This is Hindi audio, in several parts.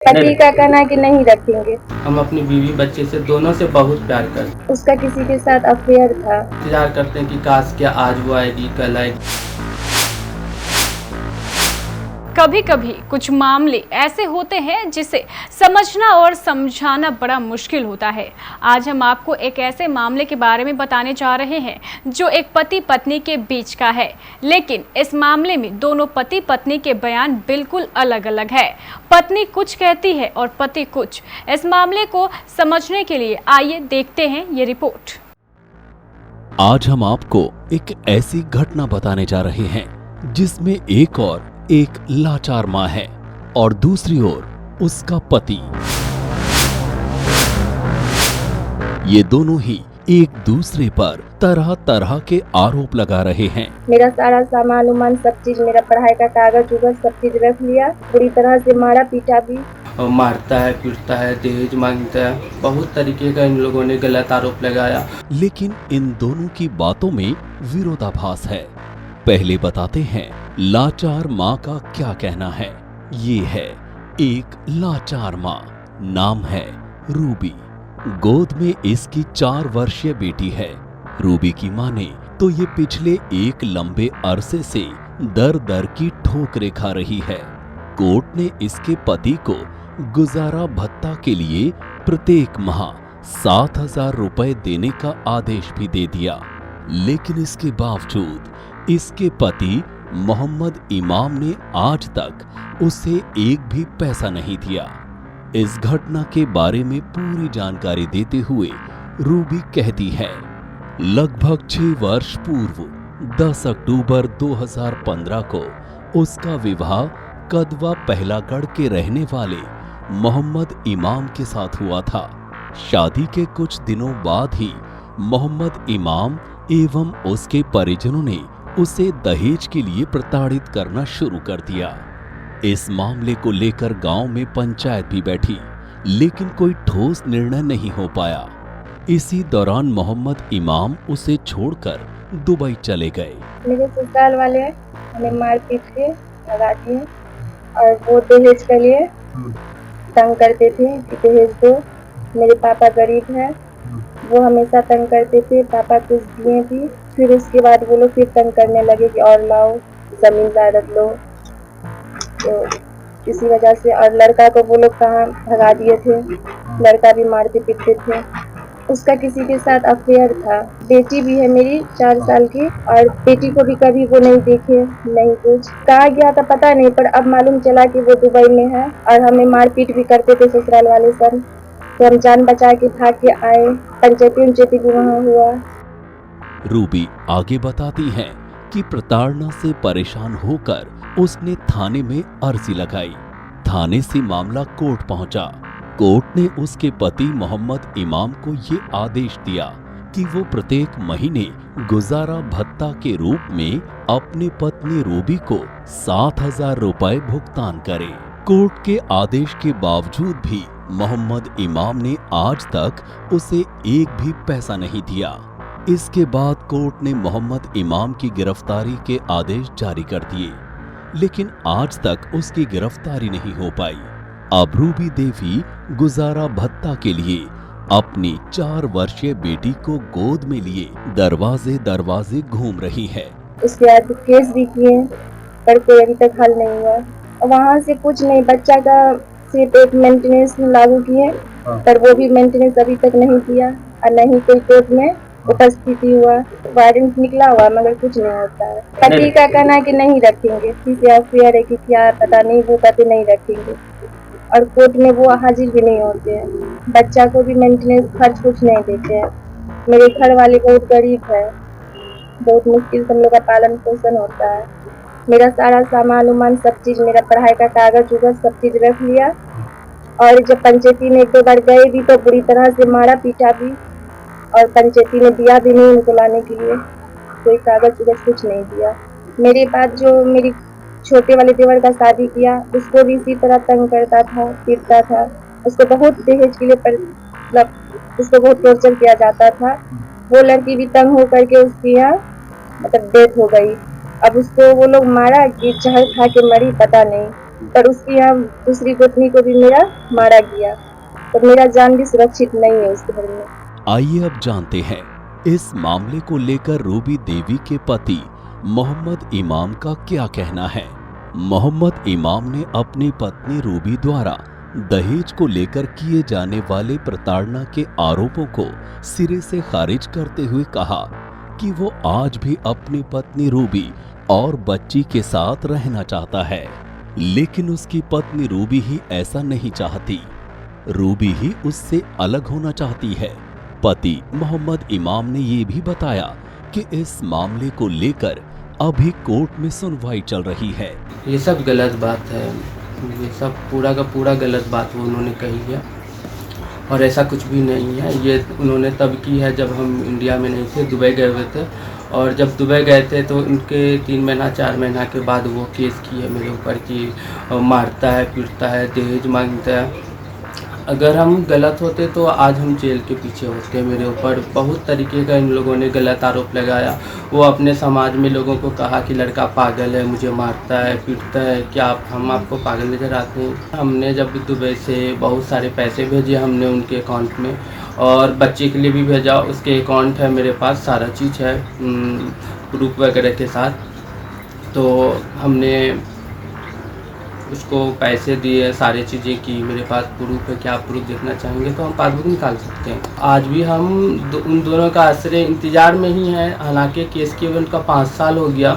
पति का कहना है कि नहीं रखेंगे। हम अपनी बीवी बच्चे से दोनों से बहुत प्यार करते हैं। उसका किसी के साथ अफेयर था। इंतजार करते हैं कि काश क्या आज वो आएगी कल आएगी। कभी कभी कुछ मामले ऐसे होते हैं जिसे समझना और समझाना बड़ा मुश्किल होता है। आज हम आपको एक ऐसे मामले के बारे में बताने जा रहे हैं जो एक पति पत्नी के बीच का है, लेकिन इस मामले में दोनों पति पत्नी के बयान बिल्कुल अलग अलग है। पत्नी कुछ कहती है और पति कुछ। इस मामले को समझने के लिए आइए देखते हैं ये रिपोर्ट। आज हम आपको एक ऐसी घटना बताने जा रहे हैं जिसमें एक लाचार माँ है और दूसरी ओर उसका पति। ये दोनों ही एक दूसरे पर तरह तरह के आरोप लगा रहे हैं। मेरा सारा सामान उमान सब चीज, मेरा पढ़ाई का कागज उगज सब चीज रख लिया। बुरी तरह से मारा पीटा भी। और मारता है, पीटता है, दहेज मांगता है, बहुत तरीके का इन लोगों ने गलत आरोप लगाया। लेकिन इन दोनों की बातों में विरोधाभास है। पहले बताते हैं लाचार माँ का क्या कहना है। ये है एक लाचार माँ, नाम है रूबी। गोद में इसकी 4 वर्षीय बेटी है। रूबी की माँ ने तो ये पिछले एक लंबे अरसे से दर दर की ठोकरें खा रही है। कोर्ट ने इसके पति को गुजारा भत्ता के लिए प्रत्येक माह 7,000 रुपए देने का आदेश भी दे दिया, लेकिन इसके बावजूद इसके पति मोहम्मद इमाम ने आज तक उसे एक भी पैसा नहीं दिया। इस घटना के बारे में पूरी जानकारी देते हुए रूबी कहती है, लगभग 6 वर्ष पूर्व 10 अक्टूबर 2015 को उसका विवाह कदवा पहलागढ़ के रहने वाले मोहम्मद इमाम के साथ हुआ था। शादी के कुछ दिनों बाद ही मोहम्मद इमाम एवं उसके परिजनों ने उसे दहेज के लिए प्रताड़ित करना शुरू कर दिया। इस मामले को लेकर गांव में पंचायत भी बैठी, लेकिन कोई ठोस निर्णय नहीं हो पाया। इसी दौरान मोहम्मद इमाम उसे छोड़कर दुबई चले गए। मेरे ससुराल वाले हमें मार पीट के भगा दिए और वो दहेज के लिए तंग करते थे कि दहेज दो। मेरे पापा गरीब है, वो हमेशा तंग करते थे। पापा कुछ दिए भी, फिर उसके बाद वो लोग फिर तंग करने लगे कि और लाओ, जमीन जायदाद लो। तो इसी वजह से, और लड़का को वो लोग कहाँ भगा दिए थे। लड़का भी मारते पीटते थे। उसका किसी के साथ अफेयर था। बेटी भी है मेरी 4 साल की, और बेटी को भी कभी वो नहीं देखे, नहीं कुछ। कहाँ गया था पता नहीं, पर अब मालूम चला कि वो दुबई में है। और हमें मारपीट भी करते थे ससुराल वाले सब। तो हम जान बचा के भाग के आए। पंचायती भी वहाँ हुआ। रूबी आगे बताती हैं कि प्रताड़ना से परेशान होकर उसने थाने में अर्जी लगाई। थाने से मामला कोर्ट पहुंचा। कोर्ट ने उसके पति मोहम्मद इमाम को ये आदेश दिया कि वो प्रत्येक महीने गुजारा भत्ता के रूप में अपनी पत्नी रूबी को 7,000 रुपए भुगतान करे। कोर्ट के आदेश के बावजूद भी मोहम्मद इमाम ने आज तक उसे एक भी पैसा नहीं दिया। इसके बाद कोर्ट ने मोहम्मद इमाम की गिरफ्तारी के आदेश जारी कर दिए, लेकिन आज तक उसकी गिरफ्तारी नहीं हो पाई। अब रूबी देवी गुजारा भत्ता के लिए अपनी 4 वर्षीय बेटी को गोद में लिए दरवाजे दरवाजे घूम रही है। उसके बाद केस भी किए, पर कोई अभी तक हल नहीं हुआ। वहाँ से कुछ नहीं, बच्चा का सिर्फ एक मेंटेनेंस लागू किए, पर वो भी मेंटेनेंस अभी तक नहीं किया, और नहीं कोई कोर्ट में उपस्थिति हुआ। वारंट निकला हुआ, मगर कुछ नहीं होता है। पति का कहना है कि नहीं रखेंगे, किसी अफेयर है कि क्या पता नहीं, वो कहते नहीं रखेंगे। और कोर्ट में वो हाजिर भी नहीं होते हैं। बच्चा को भी मेंटेनेंस खर्च कुछ नहीं देते हैं। मेरे घर वाले बहुत गरीब है, बहुत मुश्किल से हम लोग का पालन पोषण होता है। मेरा सारा सामान उमान सब चीज, मेरा पढ़ाई का कागज उगज सब चीज रख लिया। और जब पंचायती में 1-2 बार गए भी तो बुरी तरह से मारा पीटा भी, और पंचायती ने दिया भी नहीं उनको लाने के लिए, कोई कागज उगज कुछ नहीं दिया। मेरे बाद जो मेरी छोटे वाले देवर का शादी किया, उसको भी इसी तरह तंग करता था, पीटता था। उसको बहुत दहेज के लिए मतलब उसको बहुत टॉर्चर किया जाता था। वो लड़की भी तंग हो करके उसकी यहाँ मतलब डेथ हो गई। अब उसको वो लोग मारा कि जहर खा के मरी, पता नहीं। पर उसकी यहाँ दूसरी गोतनी को भी मेरा मारा गया, तो मेरा जान भी सुरक्षित नहीं है उस घर में। आइए अब जानते हैं इस मामले को लेकर रूबी देवी के पति मोहम्मद इमाम का क्या कहना है। मोहम्मद इमाम ने अपनी पत्नी रूबी द्वारा दहेज को लेकर किए जाने वाले प्रताड़ना के आरोपों को सिरे से खारिज करते हुए कहा कि वो आज भी अपनी पत्नी रूबी और बच्ची के साथ रहना चाहता है, लेकिन उसकी पत्नी रूबी ही ऐसा नहीं चाहती। रूबी ही उससे अलग होना चाहती है। पति मोहम्मद इमाम ने ये भी बताया कि इस मामले को लेकर अभी कोर्ट में सुनवाई चल रही है। ये सब गलत बात है, ये सब पूरा का पूरा गलत बात वो उन्होंने कही है और ऐसा कुछ भी नहीं है। ये उन्होंने तब की है जब हम इंडिया में नहीं थे, दुबई गए हुए थे, और जब दुबई गए थे तो उनके 3 महीना 4 महीना के बाद वो केस किए मेरे ऊपर कि मारता है, पीटता है, दहेज मांगता है। अगर हम गलत होते तो आज हम जेल के पीछे होते। मेरे ऊपर बहुत तरीके का इन लोगों ने गलत आरोप लगाया। वो अपने समाज में लोगों को कहा कि लड़का पागल है, मुझे मारता है, पीटता है, क्या हम आपको पागल नज़र आते हैं। हमने जब दुबई से बहुत सारे पैसे भेजे हमने उनके अकाउंट में, और बच्चे के लिए भी भेजा, उसके अकाउंट है मेरे पास, सारा चीज़ है प्रूफ वगैरह के साथ। तो हमने उसको पैसे दिए, सारी चीज़ें की, मेरे पास प्रूफ है। क्या आप प्रूफ देखना चाहेंगे तो हम पासबुक निकाल सकते हैं। आज भी हम उन दोनों का आश्रय इंतज़ार में ही है। हालांकि केस के उनका 5 साल हो गया,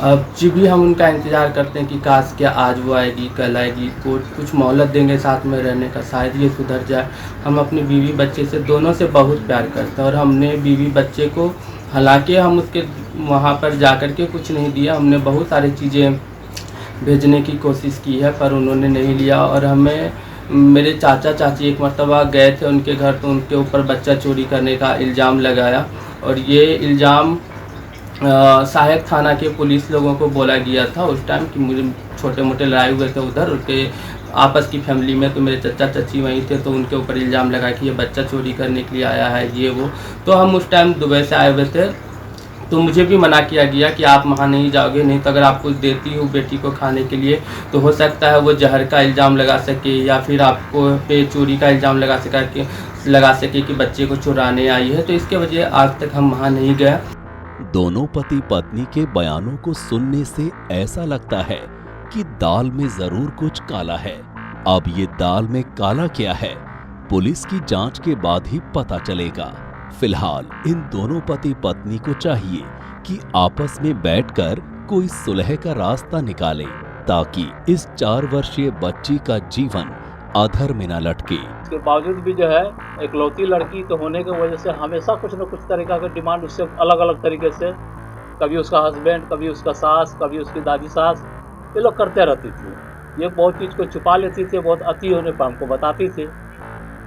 अब जब भी हम उनका इंतज़ार करते हैं कि काश क्या आज वो आएगी, कल आएगी, कोर्ट कुछ मोहलत देंगे साथ में रहने का, शायद ये सुधर जाए। हम अपनी बीवी बच्चे से दोनों से बहुत प्यार करते हैं, और हमने बीवी बच्चे को, हालांकि हम उसके वहाँ पर जा कर के कुछ नहीं दिया, हमने बहुत सारी चीज़ें भेजने की कोशिश की है पर उन्होंने नहीं लिया। और हमें मेरे चाचा चाची एक मरतबा गए थे उनके घर, तो उनके ऊपर बच्चा चोरी करने का इल्ज़ाम लगाया, और ये इल्ज़ाम सहायक थाना के पुलिस लोगों को बोला गया था उस टाइम कि मुझे छोटे मोटे लड़ाई हुए थे उधर उनके आपस की फैमिली में, तो मेरे चाचा चाची वहीं थे, तो उनके ऊपर इल्ज़ाम लगा कि ये बच्चा चोरी करने के लिए आया है, ये वो। तो हम उस टाइम दुबई से आए हुए थे, तो मुझे भी मना किया गया कि आप वहाँ नहीं जाओगे, नहीं तो अगर आप कुछ देती हो बेटी को खाने के लिए तो हो सकता है वो जहर का इल्ज़ाम लगा सके, या फिर आपको पे चोरी का इल्ज़ाम लगा सके कि बच्चे को चुराने आई है। तो इसके वजह आज तक हम वहाँ नहीं गए। दोनों पति पत्नी के बयानों को सुनने से ऐसा लगता है कि दाल में जरूर कुछ काला है। अब ये दाल में काला क्या है, पुलिस की जांच के बाद ही पता चलेगा। फिलहाल इन दोनों पति पत्नी को चाहिए कि आपस में बैठकर कोई सुलह का रास्ता निकाले, ताकि इस 4 वर्षीय बच्ची का जीवन अधर में न लटके। इसके बावजूद भी जो है इकलौती लड़की तो होने की वजह से हमेशा कुछ न कुछ तरीका का डिमांड उससे अलग अलग तरीके से, कभी उसका हस्बैंड, कभी उसका सास, कभी उसकी दादी सास, ये लोग करते रहती थी। ये बहुत चीज़ को छुपा लेती थी, बहुत अति होने पर हमको बताती थी।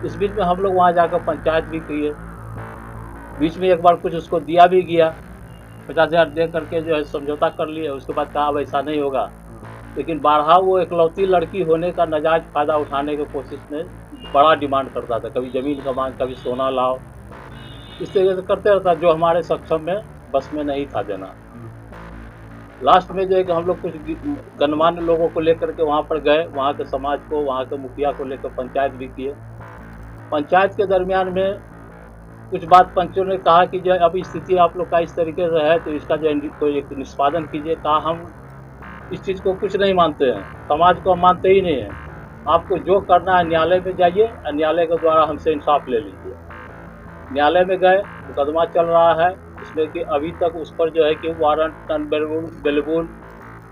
इस बीच में हम लोग वहाँ जाकर पंचायत भी किए, बीच में एक बार कुछ उसको दिया भी गया, 50,000 दे करके जो है समझौता कर लिया। उसके बाद कहा वैसा नहीं होगा, लेकिन बारहा वो इकलौती लड़की होने का नाजायज़ फ़ायदा उठाने की कोशिश में बड़ा डिमांड करता था, कभी ज़मीन का मांग, कभी सोना लाओ, इस तरीके से करते रहता, जो हमारे सक्षम में बस में नहीं था देना। लास्ट में जो है कि हम लोग कुछ गणमान्य लोगों को लेकर के वहाँ पर गए, वहाँ के समाज को, वहाँ के मुखिया को लेकर पंचायत भी किए। पंचायत के दरमियान में कुछ बात पंचों ने कहा कि जो अब स्थिति आप लोग का इस तरीके से है तो इसका जो कोई एक निष्पादन कीजिए। कहा हम इस चीज़ को कुछ नहीं मानते हैं, समाज को हम मानते ही नहीं हैं, आपको जो करना है न्यायालय में जाइए, न्यायालय के द्वारा हमसे इंसाफ ले लीजिए। न्यायालय में गए, मुकदमा चल रहा है, इसमें कि अभी तक उस पर जो है कि वारंट, बेलबुल,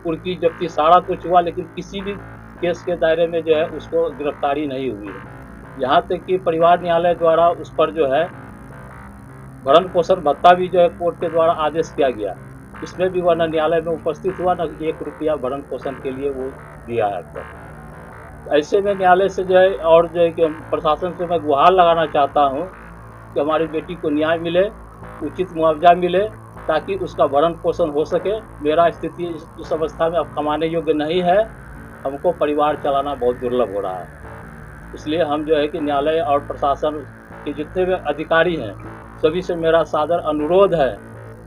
कुर्की जब्ती सारा कुछ हुआ, लेकिन किसी भी केस के दायरे में जो है उसको गिरफ्तारी नहीं हुई है। यहाँ तक कि परिवार न्यायालय द्वारा उस पर जो है भरण पोषण भत्ता भी जो है कोर्ट के द्वारा आदेश किया गया, इसमें भी वह न न्यायालय में उपस्थित हुआ, न 1 रुपया भरण पोषण के लिए वो दिया है। ऐसे में न्यायालय से जो है और जो है कि प्रशासन से मैं गुहार लगाना चाहता हूँ कि हमारी बेटी को न्याय मिले, उचित मुआवजा मिले, ताकि उसका भरण पोषण हो सके। मेरा स्थिति इस अवस्था में अब कमाने योग्य नहीं है, हमको परिवार चलाना बहुत दुर्लभ हो रहा है। इसलिए हम जो है कि न्यायालय और प्रशासन के जितने भी अधिकारी हैं सभी से मेरा सादर अनुरोध है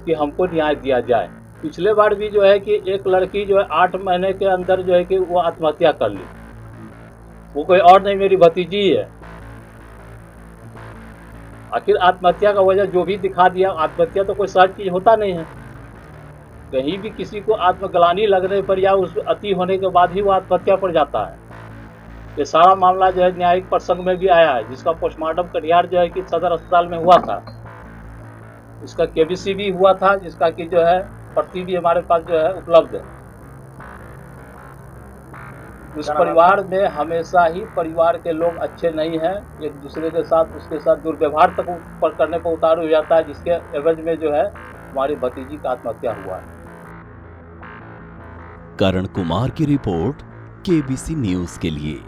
कि हमको न्याय दिया जाए। पिछले बार भी जो है कि एक लड़की जो है 8 महीने के अंदर जो है कि वो आत्महत्या कर ली। वो कोई और नहीं, मेरी भतीजी ही है। आखिर आत्महत्या का वजह जो भी दिखा दिया, आत्महत्या तो कोई सहज चीज होता नहीं है। कहीं भी किसी को आत्मग्लानि लगने पर या उस अति होने के बाद ही वो आत्महत्या पर जाता है। ये सारा मामला जो है न्यायिक प्रसंग में भी आया है, जिसका पोस्टमार्टम कटिहार जो है कि सदर अस्पताल में हुआ था। इसका केबीसी भी हुआ था, जिसका कि जो है प्रति भी हमारे पास जो है उपलब्ध है। उस परिवार में हमेशा ही परिवार के लोग अच्छे नहीं हैं, एक दूसरे के साथ उसके साथ दुर्व्यवहार तक करने पर उतार हो जाता है, जिसके एवज में जो है हमारी भतीजी का आत्महत्या हुआ है। करण कुमार की रिपोर्ट केबीसी न्यूज के लिए।